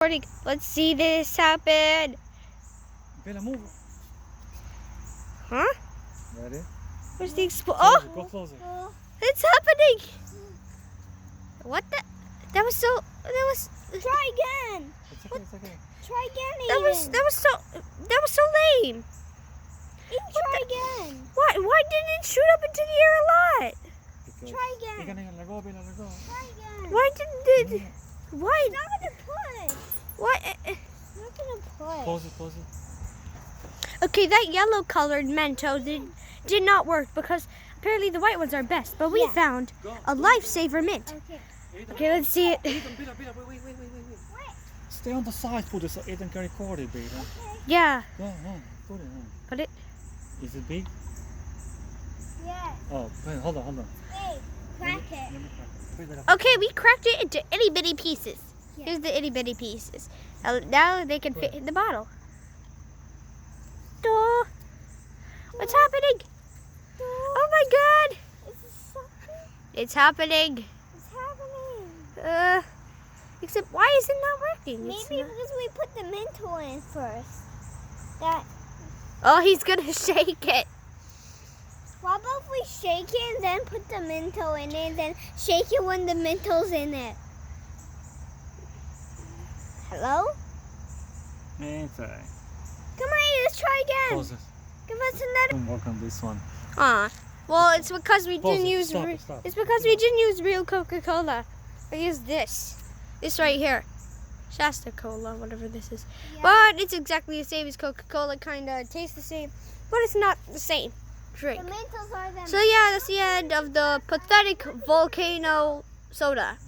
Let's see this happen. Bella, move. Huh? Ready? Where's the explosion? Oh! Oh! Go closer. It's happening! What the? That was so. That was. Try again. It's okay, it's okay. Try again. That was so lame. Try again. Why didn't it shoot up into the air a lot? Because Try again. Let go, Bella, let go. Try again. Why didn't it? Why? It's not gonna push. Why? It's not gonna push. Pause it. Okay, that yellow colored Mento did not work because apparently the white ones are best. But we found a lifesaver mint. Okay. Okay, let's see it. Bella, wait. Stay on the side, put it so Ethan can record it, Bella. Yeah. Yeah, put it on. Put it. Is it big? Yes. Oh, wait, hold on. Hey, crack it. Let me crack it. Wait, Bella. Okay, we cracked it into itty bitty pieces. Yeah. Here's the itty bitty pieces. Now they can fit in the bottle. Duh. What's happening? Oh my God! It's happening. It's happening. Except why is it not working? Maybe because we put the Minto in first. Oh, he's gonna shake it. What about if we shake it and then put the Minto in it and then shake it when the Minto's in it? Hello? It's alright. Come on, let's try again. Pause it. Give us another. Don't work on this one. Well, it's because we Pause didn't it. use. Stop it, stop. It's because we didn't use real Coca-Cola. We used this. This right here. Shasta Cola, whatever this is. Yeah. But it's exactly the same as Coca-Cola. Kind of tastes the same, but it's not the same drink. The Mintos are them. So yeah, that's the end of the pathetic Volcano soda.